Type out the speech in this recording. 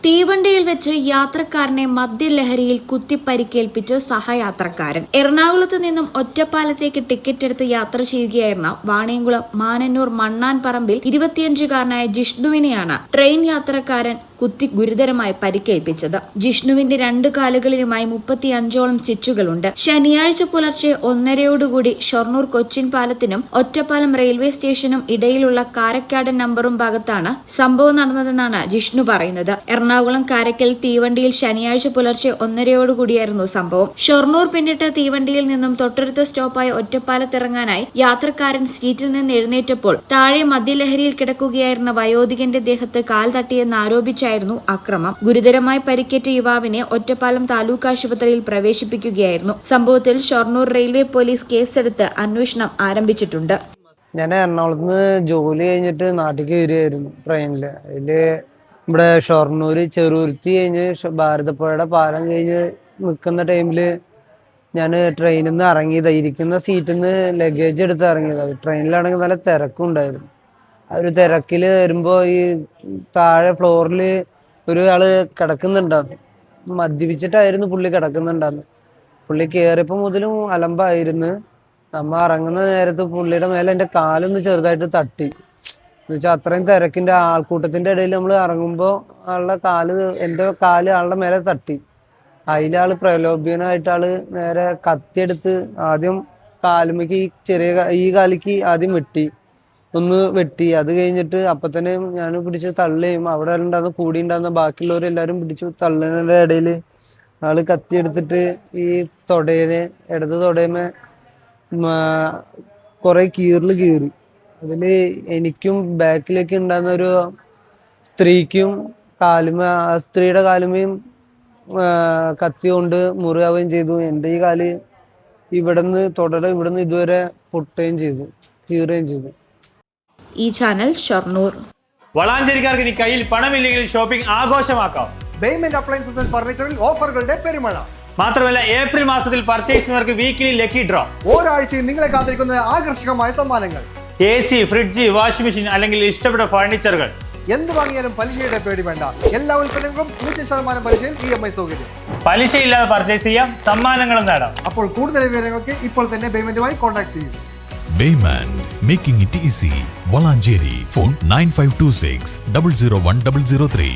തീവണ്ടിയിൽ വെച്ച് യാത്രക്കാരനെ മദ്യലഹരിയിൽ കുത്തിപ്പരിക്കേൽപ്പിച്ച് സഹയാത്രക്കാരൻ. എറണാകുളത്ത് നിന്നും ഒറ്റപ്പാലത്തേക്ക് ടിക്കറ്റ് എടുത്ത് യാത്ര ചെയ്യുകയായിരുന്ന വാണിയംകുളം മാനന്നൂർ മണ്ണാൻപറമ്പിൽ 25-കാരനായ ജിഷ്ണുവിനെയാണ് ട്രെയിൻ യാത്രക്കാരൻ കുത്തി ഗുരുതരമായി പരിക്കേൽപ്പിച്ചത്. ജിഷ്ണുവിന്റെ 2 കാലുകളിലുമായി 35ഓളം സ്റ്റിച്ചുകളുണ്ട്. ശനിയാഴ്ച പുലർച്ചെ 1:30 ഷൊർണൂർ കൊച്ചിൻ പാലത്തിനും ഒറ്റപ്പാലം റെയിൽവേ സ്റ്റേഷനും ഇടയിലുള്ള കാരക്കാടൻ നമ്പറും ഭാഗത്താണ് സംഭവം നടന്നതെന്നാണ് ജിഷ്ണു പറയുന്നത്. എറണാകുളം കാരക്കൽ തീവണ്ടിയിൽ ശനിയാഴ്ച പുലർച്ചെ 1:30 സംഭവം. ഷൊർണൂർ പിന്നിട്ട് തീവണ്ടിയിൽ നിന്നും തൊട്ടടുത്ത സ്റ്റോപ്പായ ഒറ്റപ്പാലത്തിറങ്ങാനായി യാത്രക്കാരൻ സീറ്റിൽ നിന്ന് എഴുന്നേറ്റപ്പോൾ താഴെ മദ്യലഹരിയിൽ കിടക്കുകയായിരുന്ന വയോധികന്റെ ദേഹത്ത് കാൽ തട്ടിയെന്ന് ആരോപിച്ചായിരുന്നു അക്രമം. ഗുരുതരമായി പരിക്കേറ്റ യുവാവിനെ ഒറ്റപ്പാലം താലൂക്ക് ആശുപത്രിയിൽ പ്രവേശിപ്പിക്കുകയായിരുന്നു. സംഭവത്തിൽ ഷൊർണൂർ റെയിൽവേ പോലീസ് കേസെടുത്ത് അന്വേഷണം ആരംഭിച്ചിട്ടുണ്ട്. ഞാൻ എറണാകുളത്ത് നിന്ന് ജോലി കഴിഞ്ഞിട്ട് നാട്ടിലേക്ക് വരികയായിരുന്നു ട്രെയിനില്. അതില് ഇവിടെ ഷൊർണൂര് ചെറുതുരുത്തി കഴിഞ്ഞ് ഭാരതപ്പുഴയുടെ പാലം കഴിഞ്ഞ് നിൽക്കുന്ന ടൈമില് ഞാൻ ട്രെയിനിൽ നിന്ന് ഇറങ്ങിയത്, ഇരിക്കുന്ന സീറ്റിൽ നിന്ന് ലഗേജ് എടുത്ത് ഇറങ്ങിയത്. ട്രെയിനിലാണെങ്കിൽ നല്ല തിരക്കുണ്ടായിരുന്നു. ആ ഒരു തിരക്കിൽ വരുമ്പോൾ ഈ താഴെ ഫ്ലോറിൽ ഒരാള് കിടക്കുന്നുണ്ടായിരുന്നു. മദ്യപിച്ചിട്ടായിരുന്നു പുള്ളി കിടക്കുന്നുണ്ടായിരുന്നു. പുള്ളി കയറിയപ്പോൾ മുതലും അലമ്പായിരുന്നു. നമ്മ ഇറങ്ങുന്ന നേരത്ത് പുള്ളിയുടെ മേലെ എൻ്റെ കാലൊന്ന് ചെറുതായിട്ട് തട്ടി. എന്നുവെച്ചാൽ അത്രയും തിരക്കിന്റെ ആൾക്കൂട്ടത്തിന്റെ ഇടയിൽ നമ്മൾ ഇറങ്ങുമ്പോൾ ആളുടെ എൻ്റെ കാല് ആളുടെ മേലെ തട്ടി. അതിലാള് പ്രലോഭനായിട്ട് ആള് നേരെ കത്തിയെടുത്ത് ആദ്യം കാലുമേക്ക് ഈ കാലിക്ക് ആദ്യം ഒന്ന് വെട്ടി. അത് കഴിഞ്ഞിട്ട് അപ്പൊ തന്നെ ഞാൻ പിടിച്ച് തള്ളുകയും അവിടെ ഉണ്ടാകുന്ന കൂടി ഉണ്ടാകുന്ന ബാക്കിയുള്ളവരെല്ലാരും പിടിച്ചു തള്ളുന്നതിന്റെ ഇടയിൽ ആള് കത്തിയെടുത്തിട്ട് ഈ ഇടത് തൊടയമേ കുറെ കീറി. അതില് എനിക്കും ബാക്കിലേക്ക് ഉണ്ടാകുന്ന ഒരു സ്ത്രീക്കും ആ സ്ത്രീയുടെ കാലുമേയും കത്തി കൊണ്ട് മുറിയാവുകയും ചെയ്തു. എൻ്റെ ഈ കാല് ഇവിടുന്ന് ഇതുവരെ പൊട്ടുകയും ചെയ്തു, കീറുകയും ചെയ്തു. ഈ ചാനൽ ഷൊർണൂർ. വളാഞ്ചേരിക്കാർക്ക് ഇനി കയ്യിൽ പണമില്ലെങ്കിൽ ഷോപ്പിംഗ് ആഘോഷമാക്കാം. ബേയ്മെന്റ് അപ്ലയൻസസ് ആൻഡ് ഫർണിച്ചറിൽ ഓഫറുകളുടെ പെരുമഴ. മാത്രമല്ല ഏപ്രിൽ മാസത്തിൽ പർച്ചേസ് ചെയ്യുന്നവർക്ക് വീക്കിലി ലക്കി ഡ്രോ. ഒരാഴ്ചയും നിങ്ങളെ കാത്തിരിക്കുന്ന ആകർഷകമായ സമ്മാനങ്ങൾ. AC, ഫ്രിഡ്ജ്, വാഷിംഗ് മെഷീൻ അല്ലെങ്കിൽ ഇഷ്ടപ്പെട്ട ഫർണിച്ചറുകൾ. എന്ത് വാങ്ങിയാലും പലിശയുടെ പേടി വേണ്ട. എല്ലാ ഉൽപ്പന്നങ്ങളും 0% പലിശയിൽ EMI സൗകര്യം. പലിശയില്ലാതെ പർച്ചേസ് ചെയ്യാം, സമ്മാനങ്ങളും നേടാം. അപ്പോൾ കൂടുതൽ വിവരങ്ങൾക്ക് ഇപ്പോൾ തന്നെ ബേയ്മെന്റുമായി കോൺടാക്ട് ചെയ്യൂ. Bayment, making it easy. Valanjeri. Phone 9526 001 003.